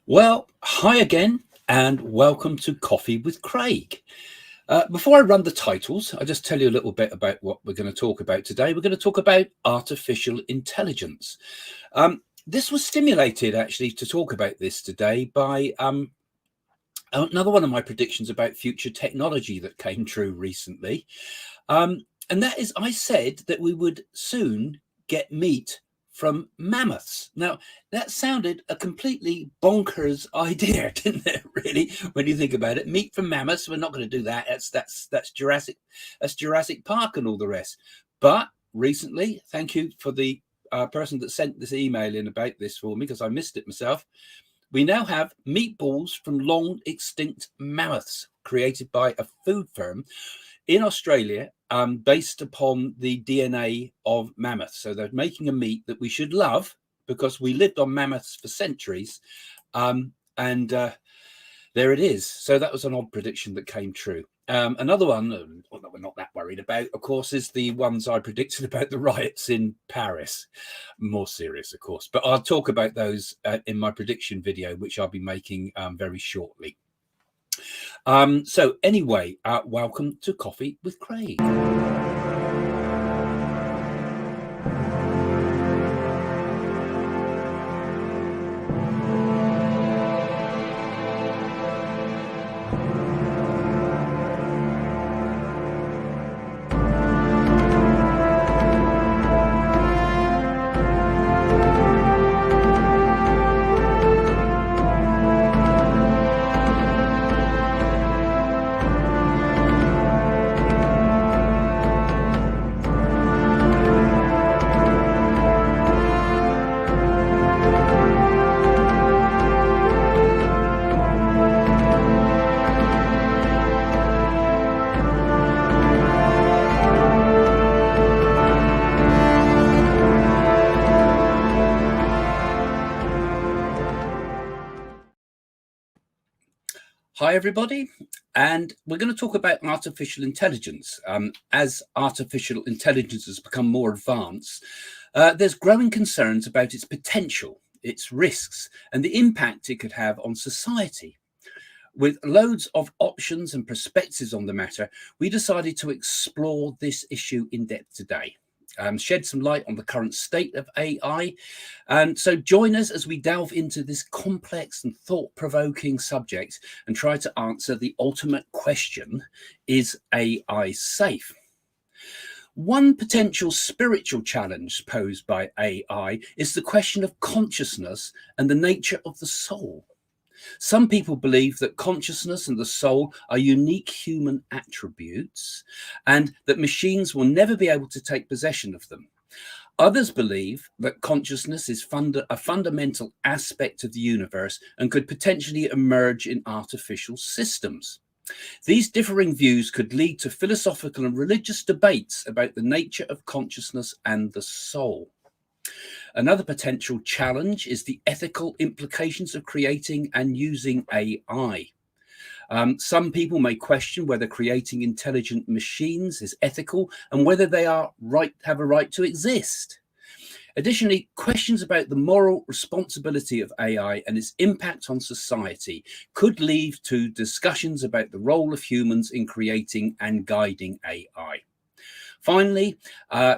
Well, hi again, and welcome to Coffee with Craig. Before I run the titles, I'll just tell you a little bit about what we're going to talk about today. We're going to talk about artificial intelligence. This was stimulated actually to talk about this today by another one of my predictions about future technology that came true recently. And that is, I said that we would soon get meat from mammoths. Now, that sounded a completely bonkers idea, didn't it? Really, when you think about it, meat from mammoths. We're not going to do that. That's Jurassic Park and all the rest. But recently, thank you for the person that sent this email in about this for me because I missed it myself. We now have meatballs from long extinct mammoths created by a food firm in Australia, based upon the DNA of mammoths. So they're making a meat that we should love because we lived on mammoths for centuries. And there it is. So that was an odd prediction that came true. Another one that we're not that worried about, of course, is the ones I predicted about the riots in Paris. More serious, of course, but I'll talk about those in my prediction video, which I'll be making very shortly. So anyway, welcome to Coffee with Craig. Hi, everybody, and we're going to talk about artificial intelligence. As artificial intelligence has become more advanced, there's growing concerns about its potential, its risks, and the impact it could have on society. With loads of options and perspectives on the matter, we decided to explore this issue in depth today. Shed some light on the current state of AI. And so join us as we delve into this complex and thought-provoking subject and try to answer the ultimate question: is AI safe? One potential spiritual challenge posed by AI is the question of consciousness and the nature of the soul. Some people believe that consciousness and the soul are unique human attributes and that machines will never be able to take possession of them. Others believe that consciousness is a fundamental aspect of the universe and could potentially emerge in artificial systems. These differing views could lead to philosophical and religious debates about the nature of consciousness and the soul. Another potential challenge is the ethical implications of creating and using AI. Some people may question whether creating intelligent machines is ethical and whether they have a right to exist. Additionally, questions about the moral responsibility of AI and its impact on society could lead to discussions about the role of humans in creating and guiding AI. Finally,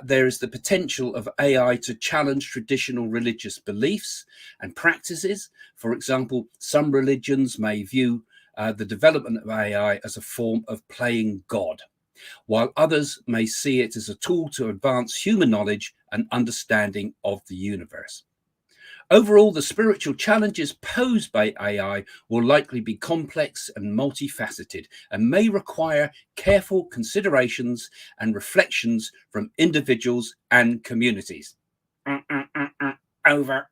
there is the potential of AI to challenge traditional religious beliefs and practices. For example, some religions may view the development of AI as a form of playing God, while others may see it as a tool to advance human knowledge and understanding of the universe. Overall, the spiritual challenges posed by AI will likely be complex and multifaceted and may require careful considerations and reflections from individuals and communities. Over.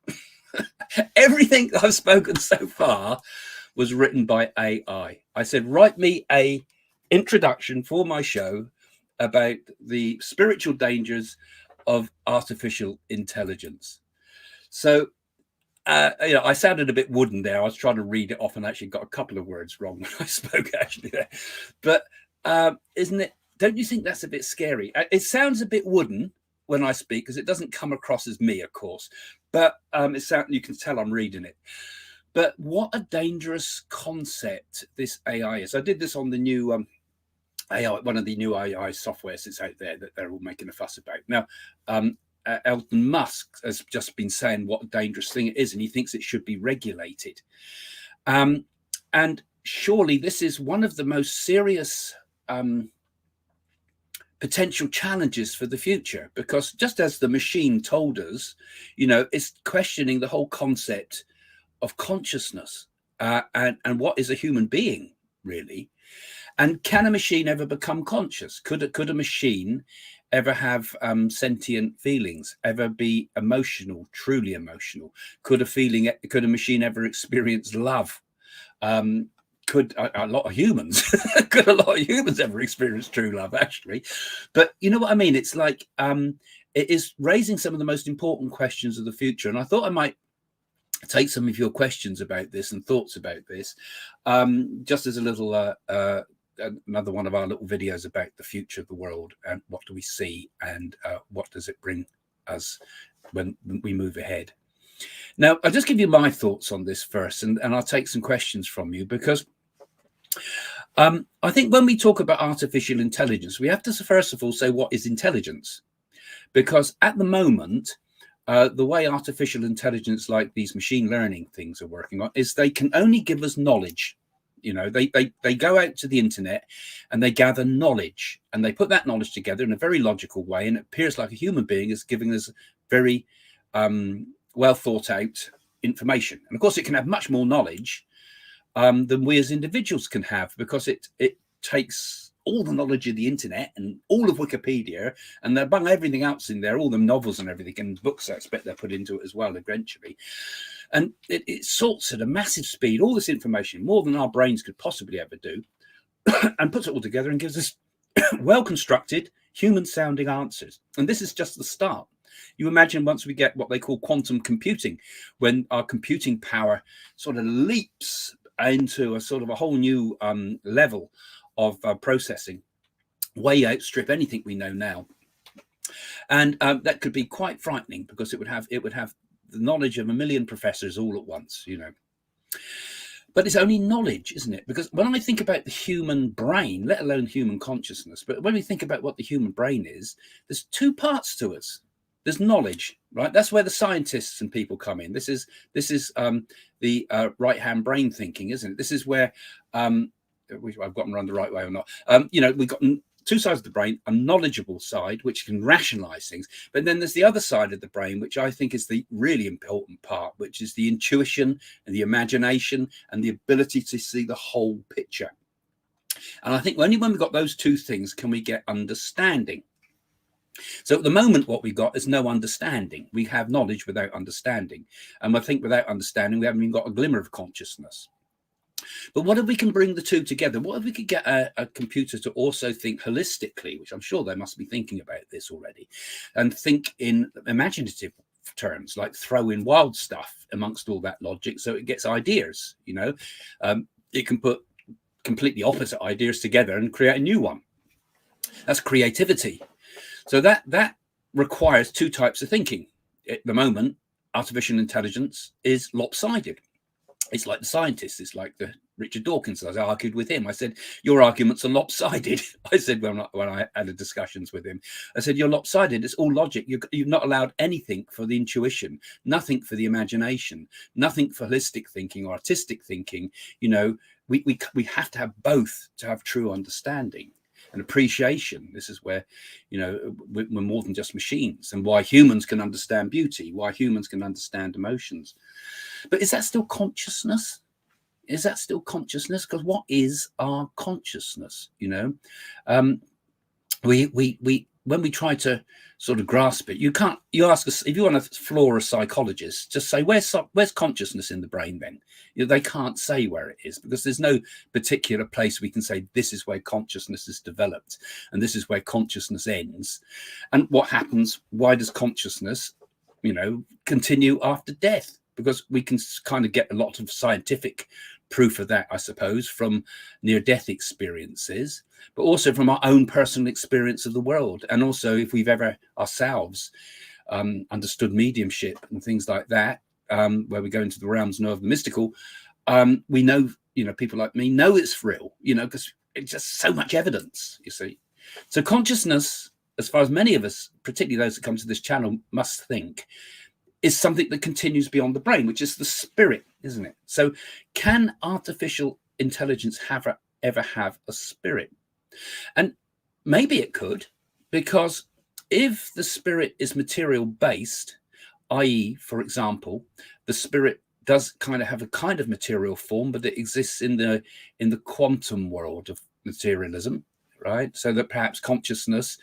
Everything I've spoken so far was written by AI. I said, write me a introduction for my show about the spiritual dangers of artificial intelligence. So I sounded a bit wooden there. I was trying to read it off and actually got a couple of words wrong when I spoke actually there. But isn't it? Don't you think that's a bit scary? It sounds a bit wooden when I speak because it doesn't come across as me, of course. But you can tell I'm reading it. But what a dangerous concept this AI is. I did this on the new AI, one of the new AI softwares that's out there that they're all making a fuss about. Now, Elon Musk has just been saying what a dangerous thing it is, and he thinks it should be regulated. And surely this is one of the most serious potential challenges for the future, because just as the machine told us, it's questioning the whole concept of consciousness and what is a human being, really. And can a machine ever become conscious? Could a machine ever have sentient feelings, ever be emotional, truly emotional? Could a machine ever experience love? Could a lot of humans ever experience true love, actually? But you know what I mean? It's like it is raising some of the most important questions of the future. And I thought I might take some of your questions about this and thoughts about this, just as a little another one of our little videos about the future of the world and what do we see and what does it bring us when we move ahead. Now, I'll just give you my thoughts on this first, and I'll take some questions from you, because I think when we talk about artificial intelligence, we have to first of all say, what is intelligence? Because at the moment, the way artificial intelligence, like these machine learning things, are working on is they can only give us knowledge. They go out to the internet and they gather knowledge, and they put that knowledge together in a very logical way, and it appears like a human being is giving us very well thought out information. And of course, it can have much more knowledge than we as individuals can have, because it takes all the knowledge of the internet and all of Wikipedia, and they bung everything else in there, all the novels and everything, and books I expect they're put into it as well eventually. And it sorts at a massive speed all this information, more than our brains could possibly ever do, and puts it all together and gives us well-constructed, human-sounding answers. And this is just the start. You imagine once we get what they call quantum computing, when our computing power sort of leaps into a sort of a whole new level of processing, way outstrip anything we know now. And that could be quite frightening, because it would have the knowledge of a million professors all at once, But it's only knowledge, isn't it? Because when I think about the human brain, let alone human consciousness, but when we think about what the human brain is, there's two parts to us. There's knowledge, right? That's where the scientists and people come in. This is the right-hand brain thinking, isn't it? This is where I've gotten around the right way or not. We've got two sides of the brain: a knowledgeable side, which can rationalize things, but then there's the other side of the brain, which I think is the really important part, which is the intuition and the imagination and the ability to see the whole picture. And I think only when we've got those two things can we get understanding. So at the moment, what we've got is no understanding. We have knowledge without understanding. And I think without understanding, we haven't even got a glimmer of consciousness. But what if we can bring the two together? What if we could get a computer to also think holistically, which I'm sure they must be thinking about this already, and think in imaginative terms, like throw in wild stuff amongst all that logic so it gets ideas, it can put completely opposite ideas together and create a new one. That's creativity. So that requires two types of thinking. At the moment, artificial intelligence is lopsided. It's like the scientists. It's like the Richard Dawkins. I argued with him. I said, your arguments are lopsided. I said when I had the discussions with him, I said, you're lopsided. It's all logic. You've not allowed anything for the intuition, nothing for the imagination, nothing for holistic thinking or artistic thinking. We have to have both to have true understanding and appreciation. This is where, we're more than just machines, and why humans can understand beauty, why humans can understand emotions. But is that still consciousness? Is that still consciousness? Because what is our consciousness? When we try to sort of grasp it, you ask us, if you want to floor a psychologist, just say, where's consciousness in the brain then? They can't say where it is, because there's no particular place we can say this is where consciousness is developed and this is where consciousness ends. And what happens? Why does consciousness, continue after death? Because we can kind of get a lot of scientific proof of that, I suppose, from near-death experiences, but also from our own personal experience of the world. And also if we've ever ourselves understood mediumship and things like that, where we go into the realms of the mystical, we know, people like me know it's real, because it's just so much evidence, you see. So consciousness, as far as many of us, particularly those that come to this channel, must think, is something that continues beyond the brain, which is the spirit, isn't it? So can artificial intelligence ever have a spirit? And maybe it could, because if the spirit is material based, i.e., for example, the spirit does kind of have a kind of material form, but it exists in the quantum world of materialism, right? So that perhaps consciousness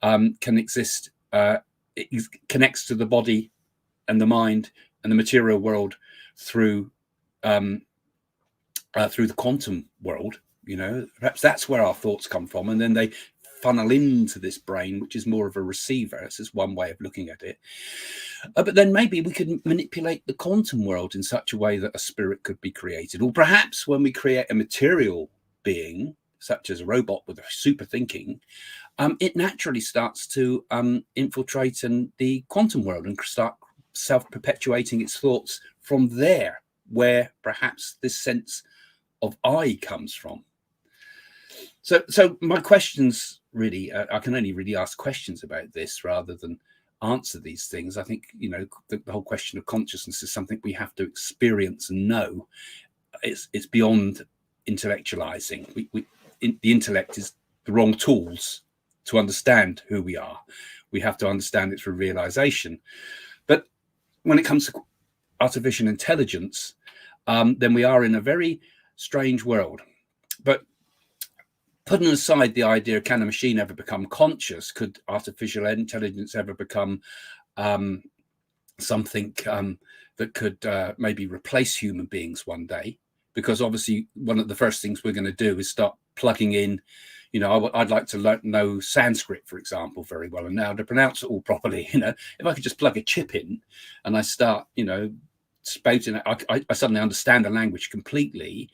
can exist, it connects to the body and the mind and the material world through the quantum world. Perhaps that's where our thoughts come from, and then they funnel into this brain, which is more of a receiver. This is one way of looking at it. But then maybe we could manipulate the quantum world in such a way that a spirit could be created. Or perhaps when we create a material being, such as a robot with a super thinking, it naturally starts to infiltrate the quantum world and start self-perpetuating its thoughts from there, where perhaps this sense of I comes from. So my questions really, I can only really ask questions about this rather than answer these things. I think, the whole question of consciousness is something we have to experience and know. It's beyond intellectualizing. The intellect is the wrong tools to understand who we are. We have to understand it through realization. But when it comes to artificial intelligence, then we are in a very strange world. But putting aside the idea, can a machine ever become conscious? Could artificial intelligence ever become something that could maybe replace human beings one day? Because obviously one of the first things we're going to do is start plugging in, I'd like to know Sanskrit, for example, very well, and now to pronounce it all properly. If I could just plug a chip in and I start, spouting it, I suddenly understand the language completely.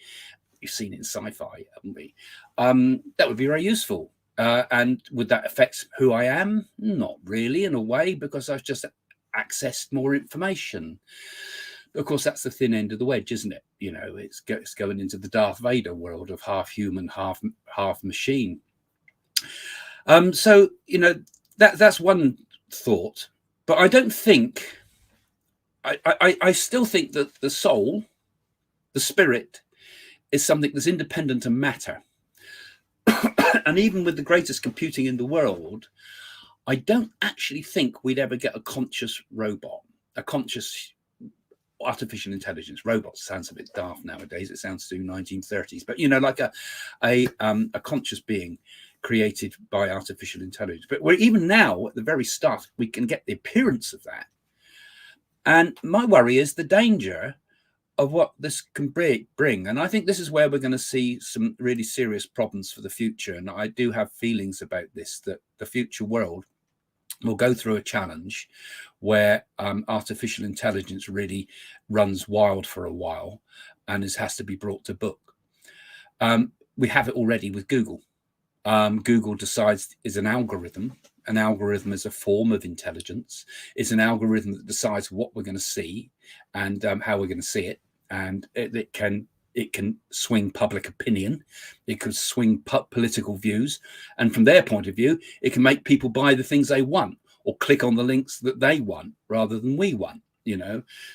You've seen it in sci-fi, haven't we? That would be very useful. And would that affect who I am? Not really, in a way, because I've just accessed more information. Of course, that's the thin end of the wedge, isn't it? It's going into the Darth Vader world of half human, half machine. So that's one thought. But I don't think. I still think that the soul, the spirit, is something that's independent of matter. And even with the greatest computing in the world, I don't actually think we'd ever get a conscious robot, a conscious artificial intelligence. Robots sounds a bit daft nowadays. It sounds too 1930s, but like a conscious being created by artificial intelligence. But we're even now at the very start, we can get the appearance of that. And my worry is the danger of what this can bring. And I think this is where we're going to see some really serious problems for the future. And I do have feelings about this, that the future world will go through a challenge where artificial intelligence really runs wild for a while and has to be brought to book. We have it already with Google. Google decides is an algorithm. An algorithm is a form of intelligence. It's an algorithm that decides what we're going to see and how we're going to see it. And it can swing public opinion. It could swing political views. And from their point of view, it can make people buy the things they want or click on the links that they want rather than we want,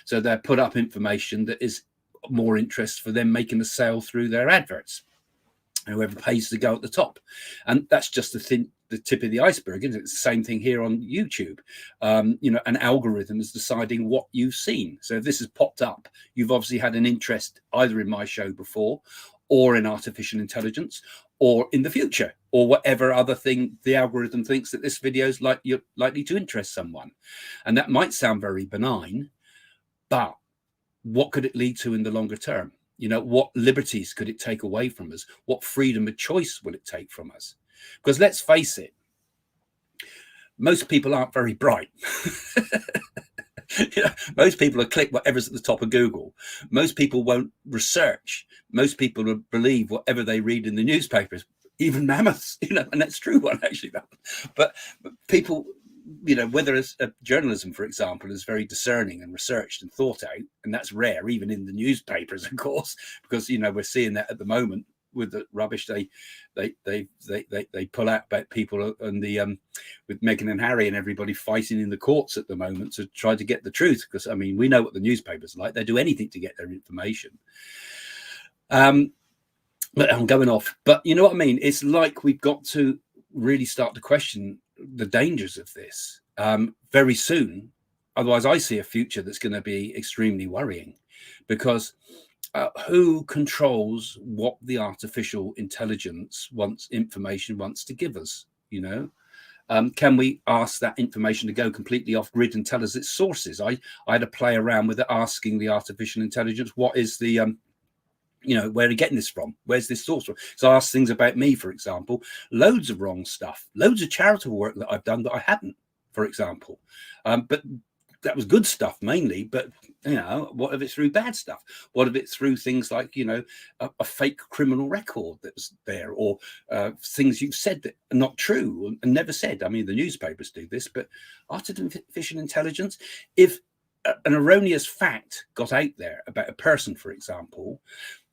So they put up information that is more interest for them making a sale through their adverts. Whoever pays to go at the top. And that's just the tip of the iceberg, isn't it? It's the same thing here on YouTube. An algorithm is deciding what you've seen. So if this has popped up, you've obviously had an interest either in my show before or in artificial intelligence or in the future or whatever other thing the algorithm thinks that this video is likely to interest someone. And that might sound very benign, but what could it lead to in the longer term? What liberties could it take away from us? What freedom of choice will it take from us? Because let's face it, most people aren't very bright. Most people will click whatever's at the top of Google. Most people won't research. Most people will believe whatever they read in the newspapers, even mammoths, and that's true one actually. But people whether journalism, for example, is very discerning and researched and thought out, and that's rare even in the newspapers, of course, because we're seeing that at the moment with the rubbish they pull out about people and the with Meghan and Harry and everybody fighting in the courts at the moment to try to get the truth, because we know what the newspapers are like. They do anything to get their information. But I'm going off, but you know what I mean? It's like we've got to really start to question the dangers of this very soon. Otherwise, I see a future that's going to be extremely worrying, because who controls what the artificial intelligence wants to give us? Can we ask that information to go completely off grid and tell us its sources? I had to play around with it, asking the artificial intelligence, what is the where are you getting this from? Where's this source from? So I asked things about me, for example, loads of wrong stuff, loads of charitable work that I've done that I hadn't, for example. But that was good stuff mainly. But, what if it's through bad stuff? What if it's through things like, a fake criminal record that was there, or things you've said that are not true and never said? The newspapers do this, but artificial intelligence, if an erroneous fact got out there about a person, for example,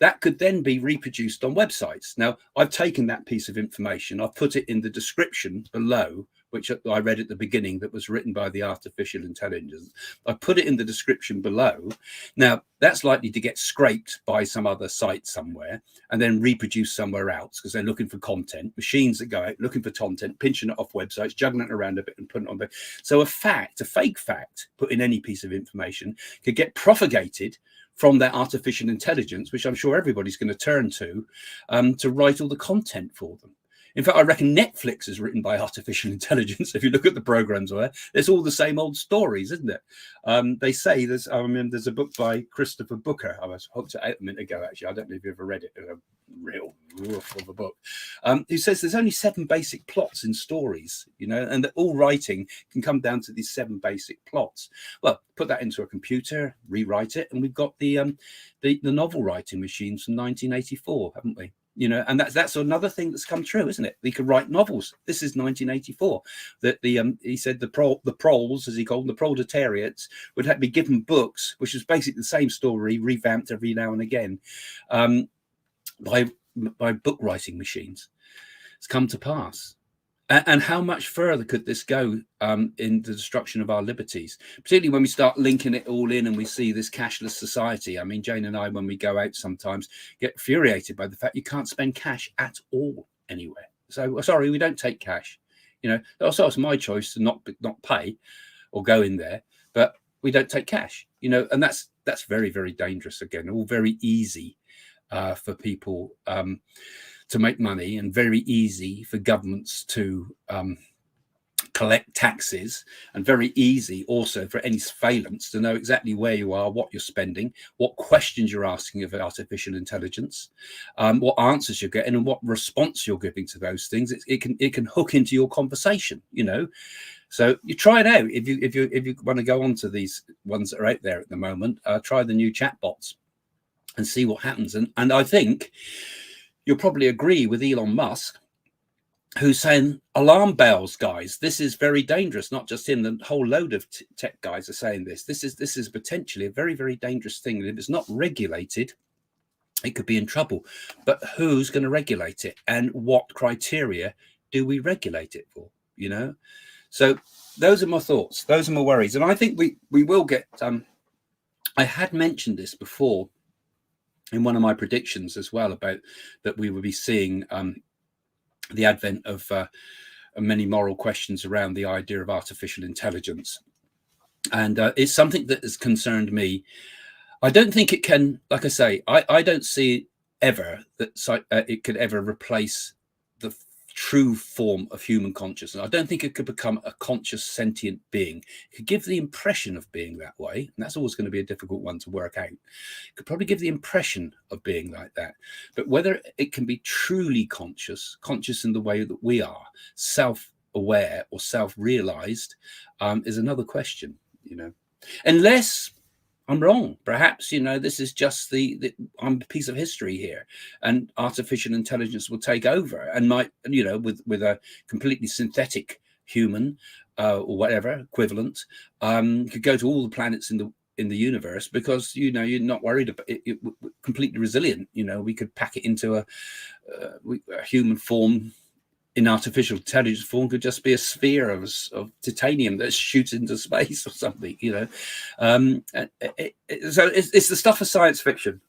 that could then be reproduced on websites. Now, I've taken that piece of information, I've put it in the description below, which I read at the beginning, that was written by the artificial intelligence. I put it in the description below. Now, that's likely to get scraped by some other site somewhere and then reproduced somewhere else, because they're looking for content. Machines that go out looking for content, pinching it off websites, juggling it around a bit and putting it on there. So a fake fact, put in any piece of information, could get propagated from that artificial intelligence, which I'm sure everybody's going to turn to write all the content for them. In fact, I reckon Netflix is written by artificial intelligence. If you look at the programs where it's all the same old stories, isn't it? They say there's a book by Christopher Booker. I was hooked it out a minute ago, actually. I don't know if you've ever read it. A real roof of a book. Who says there's only 7 basic plots in stories, and that all writing can come down to these 7 basic plots. Well, put that into a computer, rewrite it, and we've got the novel writing machines from 1984, haven't we? And that's another thing that's come true, isn't it? We could write novels. This is 1984. That he said the proles, as he called them, the proletariats, would have to be given books, which is basically the same story revamped every now and again, by book writing machines. It's come to pass. And how much further could this go in the destruction of our liberties, particularly when we start linking it all in and we see this cashless society? Jane and I, when we go out, sometimes get infuriated by the fact you can't spend cash at all anywhere. So, sorry, we don't take cash. Also, it's my choice to not pay or go in there, but we don't take cash. And that's very, very dangerous. Again, all very easy for people to make money, and very easy for governments to collect taxes, and very easy also for any surveillance to know exactly where you are, what you're spending, what questions you're asking of artificial intelligence, what answers you're getting, and what response you're giving to those things. It can hook into your conversation, So you try it out if you want to go on to these ones that are out there at the moment. Try the new chatbots and see what happens. And I think you'll probably agree with Elon Musk, who's saying, alarm bells, guys. This is very dangerous. Not just him, the whole load of tech guys are saying this. This is potentially a very, very dangerous thing. And if it's not regulated, it could be in trouble. But who's going to regulate it? And what criteria do we regulate it for? So those are my thoughts. Those are my worries. And I think we will get... I had mentioned this before in one of my predictions as well, about that we will be seeing the advent of many moral questions around the idea of artificial intelligence. And it's something that has concerned me. I don't think it can, like I say, I don't see ever that it could ever replace the true form of human consciousness. I don't think it could become a conscious sentient being. It could give the impression of being that way, and that's always going to be a difficult one to work out. It could probably give the impression of being like that, but whether it can be truly conscious in the way that we are, self-aware or self-realized, is another question, unless I'm wrong. Perhaps, this is just I'm a piece of history here, and artificial intelligence will take over and might, with a completely synthetic human or whatever equivalent could go to all the planets in the universe, because you're not worried about it, completely resilient. We could pack it into a human form. In artificial intelligence form could just be a sphere of titanium that shoots into space or something. So it's the stuff of science fiction,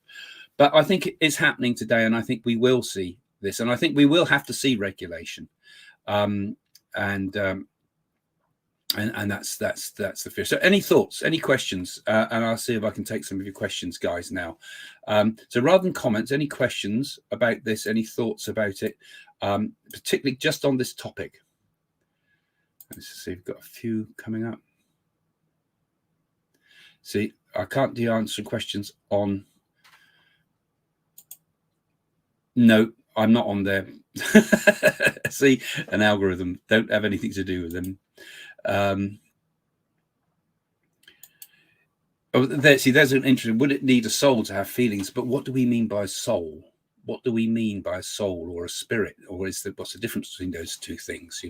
but I think it's happening today, and I think we will see this, and I think we will have to see regulation, and that's the fear. So any thoughts, any questions, and I'll see if I can take some of your questions, guys, now. So rather than comments, any questions about this, any thoughts about it, particularly just on this topic? Let's see, we've got a few coming up. See, I can't do answer questions on. No, I'm not on there. See, an algorithm, don't have anything to do with them. There's an interesting. Would it need a soul to have feelings? But what do we mean by soul? What do we mean by a soul or a spirit? Or what's the difference between those two things?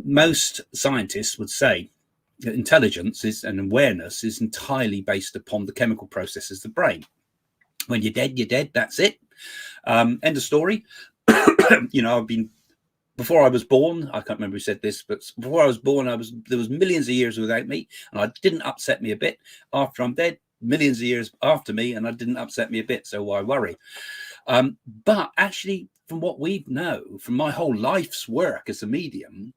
Most scientists would say that intelligence and awareness is entirely based upon the chemical processes of the brain. When you're dead, you're dead. That's it. End of story. Before I was born, I can't remember who said this, but before I was born, there was millions of years without me, and it didn't upset me a bit. After I'm dead, millions of years after me, and it didn't upset me a bit. So why worry? But actually, from what we know, from my whole life's work as a medium,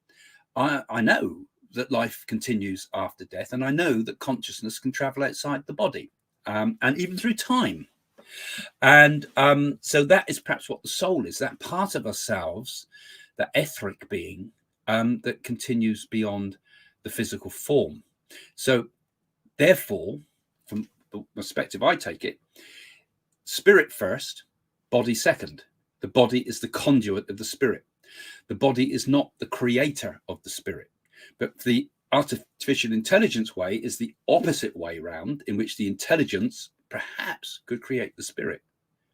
I know that life continues after death, and I know that consciousness can travel outside the body, and even through time. And so that is perhaps what the soul is, that part of ourselves, that etheric being that continues beyond the physical form. So therefore, from the perspective I take it, spirit first, body second. The body is the conduit of the spirit. The body is not the creator of the spirit, but the artificial intelligence way is the opposite way round, in which the intelligence perhaps could create the spirit.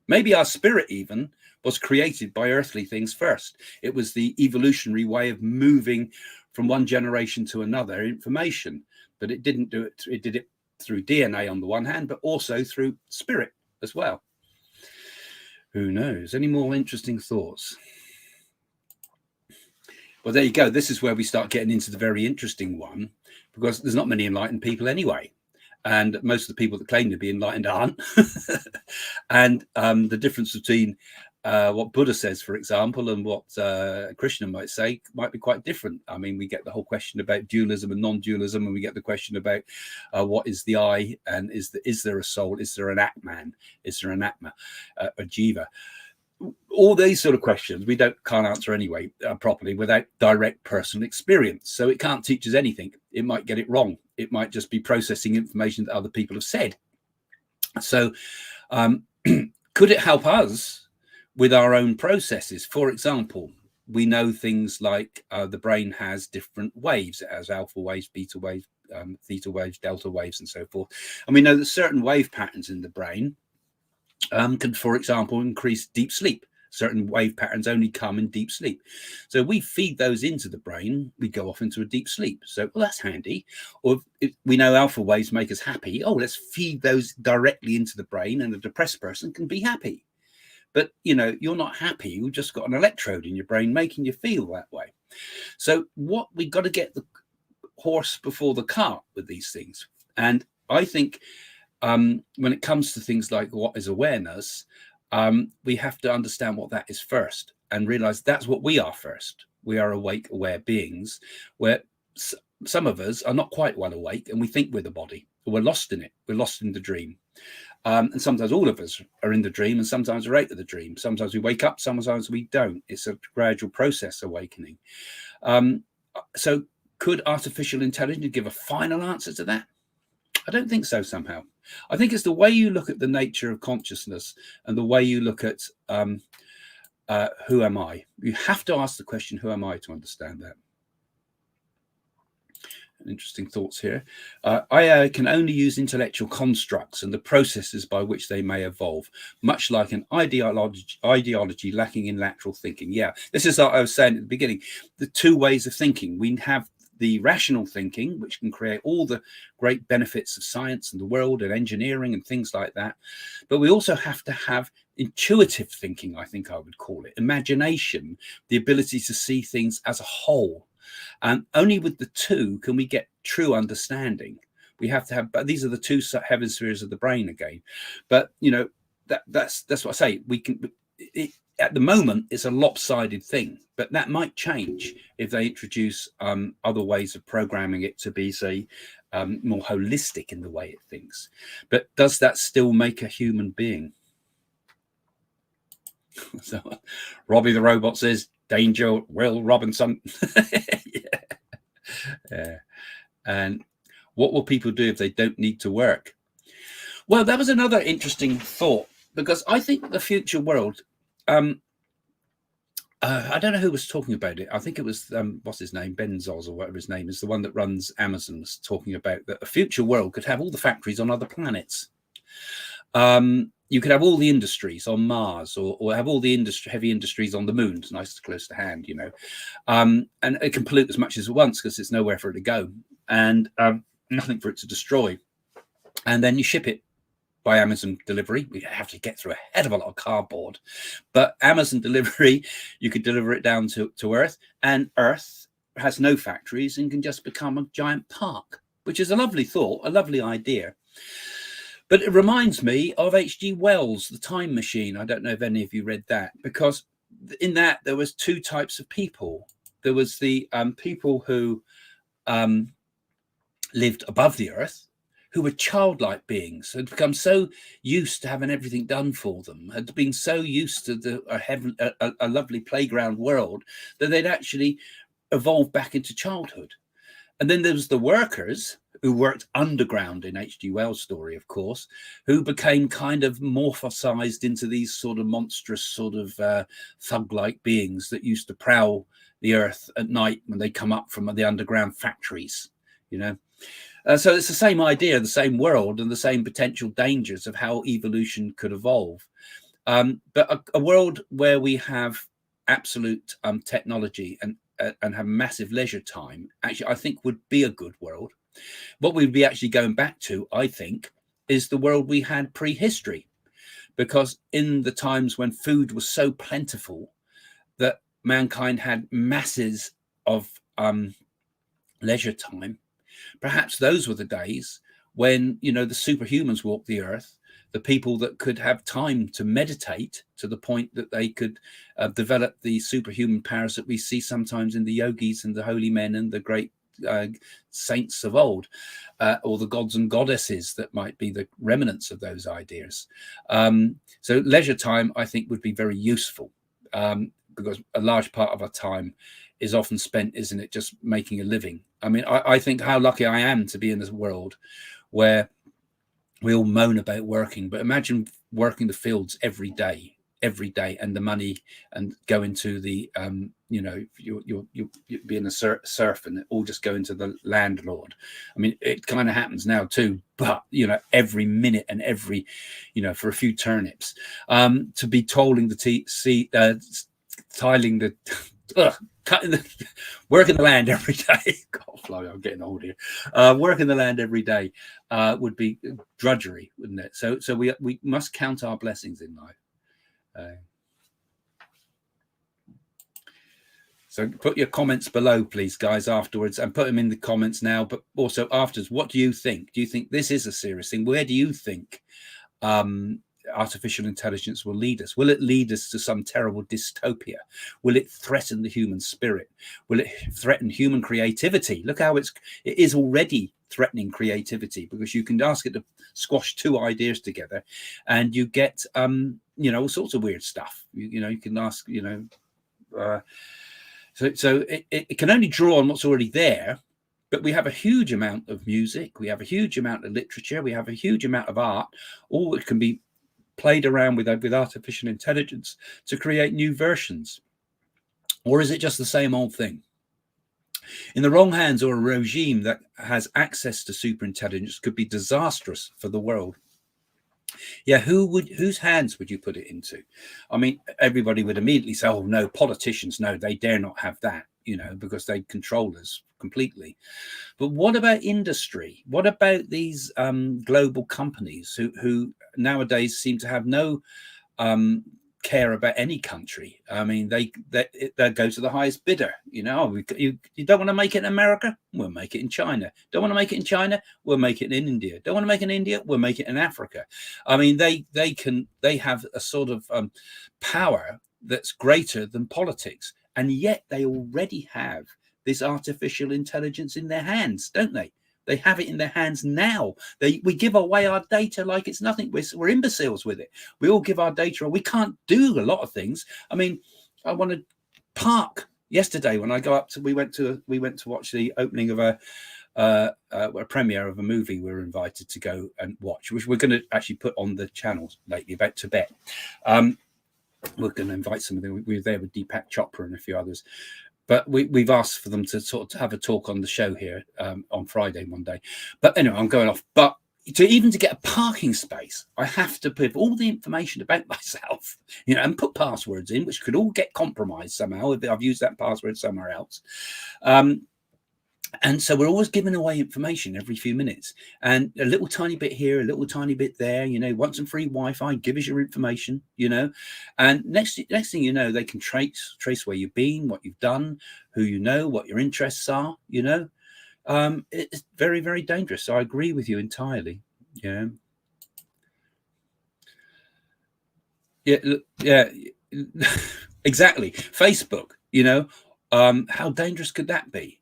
Maybe our spirit even was created by earthly things first. It was the evolutionary way of moving from one generation to another information, but it didn't do it. It did it through DNA on the one hand, but also through spirit as well. Who knows? Any more interesting thoughts? Well, there you go. This is where we start getting into the very interesting one, because there's not many enlightened people anyway. And most of the people that claim to be enlightened aren't. And the difference between what Buddha says, for example, and what Krishna might say might be quite different. I mean, we get the whole question about dualism and non-dualism, and we get the question about what is the I, and is there a soul? Is there an Atman? Is there an Atma, a Jiva? All these sort of questions we can't answer anyway properly without direct personal experience. So it can't teach us anything. It might get it wrong. It might just be processing information that other people have said. So could it help us with our own processes? For example, we know things like the brain has different waves. It has alpha waves, beta waves, theta waves, delta waves, and so forth. And we know that certain wave patterns in the brain can, for example, increase deep sleep. Certain wave patterns only come in deep sleep. So we feed those into the brain, we go off into a deep sleep. So, well, that's handy. Or if we know alpha waves make us happy, let's feed those directly into the brain, and a depressed person can be happy. But, you're not happy. You've just got an electrode in your brain making you feel that way. So we've got to get the horse before the cart with these things. And I think when it comes to things like what is awareness, we have to understand what that is first, and realize that's what we are first. We are awake, aware beings, where some of us are not quite well awake, and we think we're the body. We're lost in it. We're lost in the dream. And sometimes all of us are in the dream, and sometimes we're out of the dream. Sometimes we wake up, sometimes we don't. It's a gradual process awakening. So could artificial intelligence give a final answer to that? I don't think so somehow. I think it's the way you look at the nature of consciousness and the way you look at who am I? You have to ask the question, who am I, to understand that. interesting thoughts here. AI can only use intellectual constructs and the processes by which they may evolve, much like an ideology lacking in lateral thinking. Yeah, this is what I was saying at the beginning. The two ways of thinking. We have the rational thinking, which can create all the great benefits of science and the world and engineering and things like that. But we also have to have intuitive thinking, I think I would call it, imagination, the ability to see things as a whole. And only with the two can we get true understanding. We have to have, but these are the two hemispheres of the brain again. But that's what I say. We can. At the moment, it's a lopsided thing, but that might change if they introduce other ways of programming it to be, say, more holistic in the way it thinks. But does that still make a human being? So, Robbie the robot says, "Danger, Will Robinson." Yeah. And what will people do if they don't need to work? Well, that was another interesting thought, because I think the future world. I don't know who was talking about it. I think it was what's his name, Benzos or whatever his name is, the one that runs Amazon, was talking about that a future world could have all the factories on other planets. You could have all the industries on Mars, or have all the heavy industries on the moon. It's nice, close to hand, and it can pollute as much as it wants because there's nowhere for it to go, and nothing for it to destroy. And then you ship it by Amazon delivery. We have to get through a head of a lot of cardboard, but Amazon delivery, you could deliver it down to Earth, and Earth has no factories and can just become a giant park, which is a lovely thought, a lovely idea. But it reminds me of H.G. Wells' The Time Machine. I don't know if any of you read that, because in that there was two types of people. There was the people who lived above the earth, who were childlike beings, had become so used to having everything done for them, had been so used to a lovely playground world, that they'd actually evolved back into childhood. And then there was the workers who worked underground in H.G. Wells' story, of course, who became kind of morphosized into these sort of monstrous sort of thug-like beings that used to prowl the earth at night when they come up from the underground factories, So it's the same idea, the same world, and the same potential dangers of how evolution could evolve. But a world where we have absolute technology and have massive leisure time, actually, I think would be a good world. What we'd be actually going back to, I think, is the world we had prehistory, because in the times when food was so plentiful that mankind had masses of leisure time, perhaps those were the days when, the superhumans walked the earth, the people that could have time to meditate to the point that they could develop the superhuman powers that we see sometimes in the yogis and the holy men and the great saints of old, or the gods and goddesses that might be the remnants of those ideas. So leisure time, I think, would be very useful, because a large part of our time is often spent, isn't it, just making a living. I mean, I think how lucky I am to be in this world where we all moan about working, but imagine working the fields every day, and the money, and going to the you're being a serf and it all just going to the landlord. I mean, it kind of happens now too, but every minute and every for a few turnips, to be tolling the tiling the cutting the working the land every day. God, fly, I'm getting old here. Working the land every day would be drudgery, wouldn't it? So we must count our blessings in life. So put your comments below, please, guys, afterwards, and put them in the comments now, but also afterwards. What do you think? Do you think this is a serious thing? Where do you think artificial intelligence will lead us? Will it lead us to some terrible dystopia? Will it threaten the human spirit? Will it threaten human creativity? Look how it is already threatening creativity, because you can ask it to squash two ideas together and you get all sorts of weird stuff. You can ask so it can only draw on what's already there. But we have a huge amount of music, we have a huge amount of literature, we have a huge amount of art, all that can be played around with artificial intelligence to create new versions. Or is it just the same old thing? In the wrong hands, or a regime that has access to superintelligence, could be disastrous for the world. Yeah, whose hands would you put it into? I mean, everybody would immediately say, "Oh no, politicians, no, they dare not have that," because they control us completely. But what about industry? What about these global companies who nowadays seem to have no care about any country? I mean, they go to the highest bidder. You don't want to make it in America, we'll make it in China. Don't want to make it in China, we'll make it in India. Don't want to make it in India, we'll make it in Africa. I mean, they have a sort of power that's greater than politics, and yet they already have this artificial intelligence in their hands, don't they? They have it in their hands now. We give away our data like it's nothing. We're imbeciles with it. We all give our data. We can't do a lot of things. I mean, I want to park yesterday when I go up to. We went to watch the opening of a premiere of a movie we were invited to go and watch, which we're going to actually put on the channels lately about Tibet. We're going to invite some of them. We were there with Deepak Chopra and a few others. But we've asked for them to sort of have a talk on the show here on Friday one day. But anyway, I'm going off. But to get a parking space, I have to put all the information about myself, and put passwords in, which could all get compromised somehow if I've used that password somewhere else. And so we're always giving away information every few minutes, and a little tiny bit here, a little tiny bit there. Want some free Wi-Fi? Give us your information. And next thing you know, they can trace where you've been, what you've done, who what your interests are. It's very, very dangerous. So I agree with you entirely. Yeah. Exactly. Facebook. How dangerous could that be?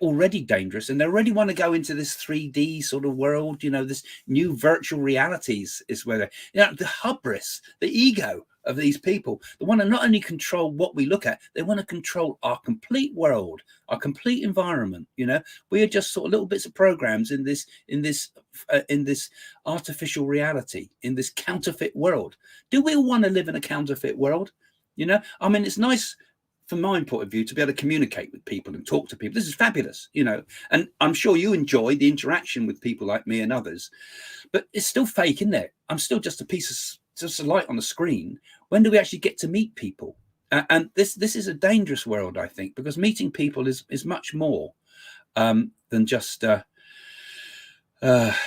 Already dangerous, and they already want to go into this 3D sort of world. This new virtual realities is where the hubris, the ego of these people. They want to not only control what we look at, they want to control our complete world, our complete environment. We are just sort of little bits of programs in this artificial reality, in this counterfeit world. Do we all want to live in a counterfeit world? I mean, it's nice from my point of view to be able to communicate with people and talk to people. This is fabulous, and I'm sure you enjoy the interaction with people like me and others, but it's still fake, isn't it? I'm still just a light on the screen. When do we actually get to meet people? And this is a dangerous world, I think, because meeting people is much more than just that. What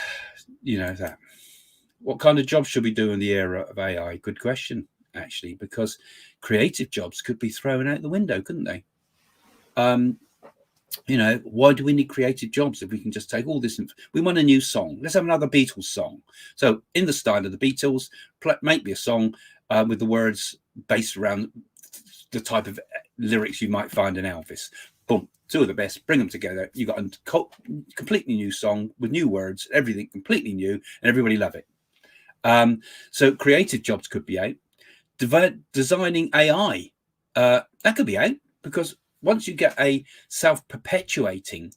kind of jobs should we do in the era of AI? Good question, actually, because creative jobs could be thrown out the window, couldn't they? Why do we need creative jobs if we can just take all this? We want a new song. Let's have another Beatles song. So in the style of the Beatles, make me a song with the words based around the type of lyrics you might find in Elvis. Boom, two of the best, bring them together. You got a completely new song with new words, everything completely new, and everybody love it. So creative jobs could be out. Designing AI, that could be out, because once you get a self-perpetuating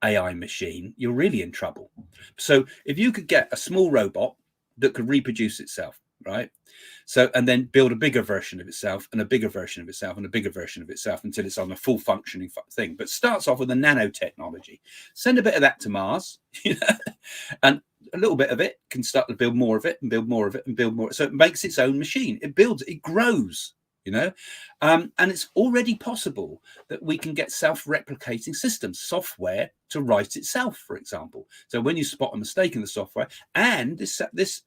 AI machine, you're really in trouble. So if you could get a small robot that could reproduce itself, right? So, and then build a bigger version of itself and a bigger version of itself and a bigger version of itself until it's on a full functioning thing, but starts off with a nanotechnology. Send a bit of that to Mars, and a little bit of it can start to build more of it and build more of it and build more. So it makes its own machine. It builds, it grows, and it's already possible that we can get self-replicating systems, software to write itself, for example. So when you spot a mistake in the software, and this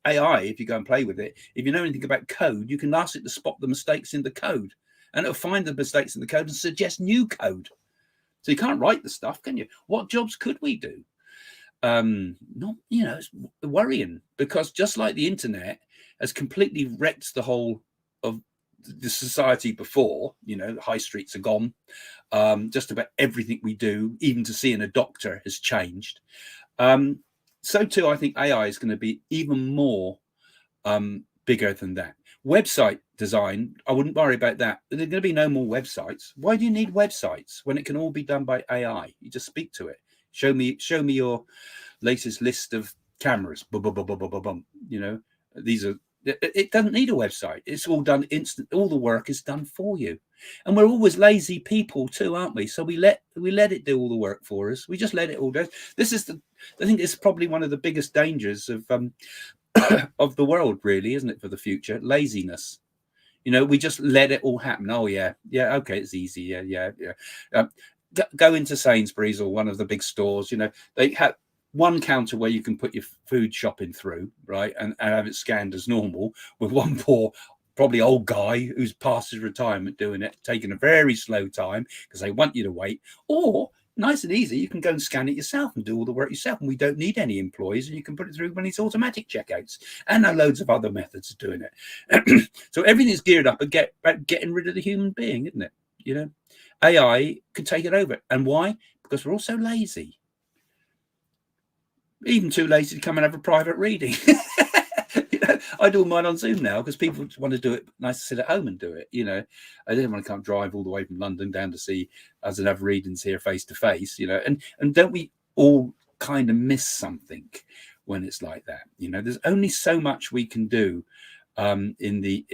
AI, if you go and play with it, if you know anything about code, you can ask it to spot the mistakes in the code, and it'll find the mistakes in the code and suggest new code. So you can't write the stuff, can you? What jobs could we do? It's worrying, because just like the internet has completely wrecked the whole of the society before, the high streets are gone. Just about everything we do, even to seeing a doctor, has changed. So too, I think AI is going to be even more bigger than that. Website design, I wouldn't worry about that. There's going to be no more websites. Why do you need websites when it can all be done by AI? You just speak to it. Show me your latest list of cameras. These are It doesn't need a website. It's all done instant. All the work is done for you. And we're always lazy people too, aren't we? So we let it do all the work for us. We just let it all do. This is I think it's probably one of the biggest dangers of of the world, really, isn't it, for the future? Laziness. We just let it all happen. Oh yeah, okay, it's easy. Yeah. Go into Sainsbury's or one of the big stores. They have one counter where you can put your food shopping through, right, and have it scanned as normal, with one poor, probably old guy who's past his retirement doing it, taking a very slow time because they want you to wait. Or nice and easy, you can go and scan it yourself and do all the work yourself, and we don't need any employees, and you can put it through when it's automatic checkouts, and there are loads of other methods of doing it. So everything's geared up about getting rid of the human being, isn't it? AI could take it over. And why? Because we're all so lazy. Even too lazy to come and have a private reading. I do mine on Zoom now because people want to do it. Nice to sit at home and do it. I didn't want to come drive all the way from London down to see us and have readings here face to face. And don't we all kind of miss something when it's like that? There's only so much we can do in the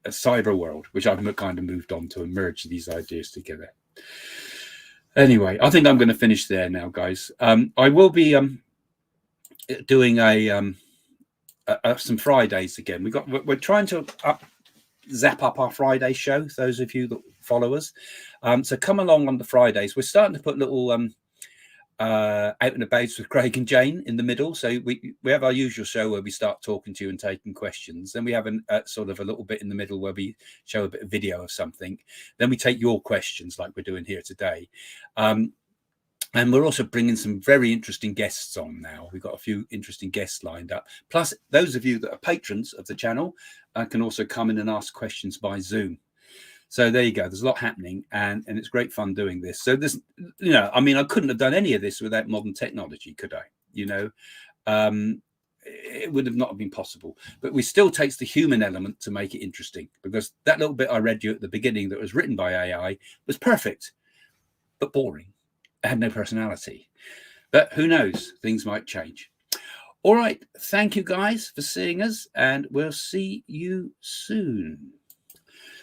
cyber world, which I've kind of moved on to, and merge these ideas together. Anyway, I think I'm going to finish there now, guys. I will be doing some Fridays again. We're trying to zap up our Friday show, those of you that follow us. So come along on the Fridays. We're starting to put little out and about with Craig and Jane in the middle. So we have our usual show where we start talking to you and taking questions. Then we have sort of a little bit in the middle where we show a bit of video of something. Then we take your questions like we're doing here today. And we're also bringing some very interesting guests on now. We've got a few interesting guests lined up. Plus, those of you that are patrons of the channel can also come in and ask questions by Zoom. So there you go. There's a lot happening, and it's great fun doing this. So this, I couldn't have done any of this without modern technology, could I? It would have not been possible. But we still takes the human element to make it interesting, because that little bit I read you at the beginning that was written by AI was perfect, but boring. It had no personality. But who knows? Things might change. All right. Thank you, guys, for seeing us, and we'll see you soon.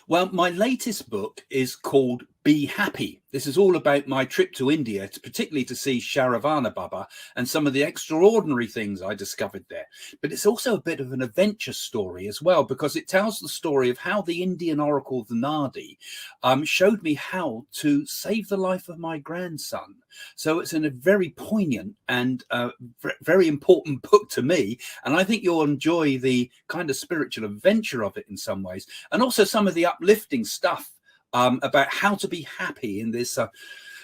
Well, my latest book is called Be Happy. This is all about my trip to India, particularly to see Sharavana Baba and some of the extraordinary things I discovered there. But it's also a bit of an adventure story as well, because it tells the story of how the Indian oracle, the Nadi, showed me how to save the life of my grandson. So it's a very poignant and very important book to me. And I think you'll enjoy the kind of spiritual adventure of it in some ways, and also some of the uplifting stuff about how to be happy in this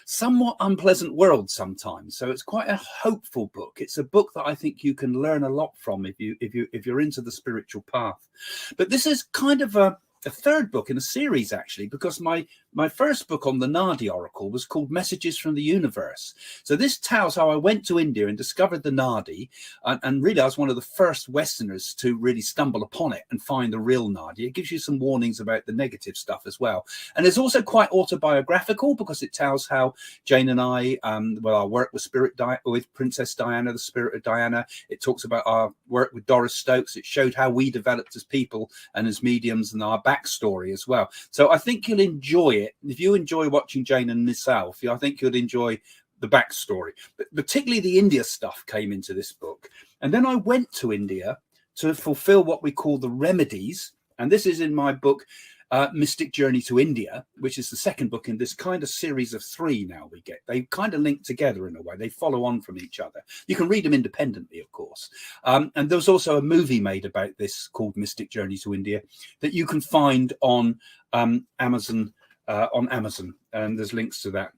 somewhat unpleasant world sometimes. So it's quite a hopeful book. It's a book that I think you can learn a lot from if you're into the spiritual path. But this is kind of a third book in a series, actually, because my first book on the Nadi Oracle was called Messages from the Universe. So this tells how I went to India and discovered the Nadi, and really I was one of the first Westerners to really stumble upon it and find the real Nadi. It gives you some warnings about the negative stuff as well. And it's also quite autobiographical, because it tells how Jane and I, our work with Princess Diana, the spirit of Diana. It talks about our work with Doris Stokes. It showed how we developed as people and as mediums, and our backstory as well. So I think you'll enjoy it. If you enjoy watching Jane and myself, I think you'll enjoy the backstory. But particularly the India stuff came into this book. And then I went to India to fulfill what we call the remedies. And this is in my book, Mystic Journey to India, which is the second book in this kind of series of 3 now we get. They kind of link together in a way. They follow on from each other. You can read them independently, of course. And there's also a movie made about this called Mystic Journey to India that you can find on Amazon. And there's links to that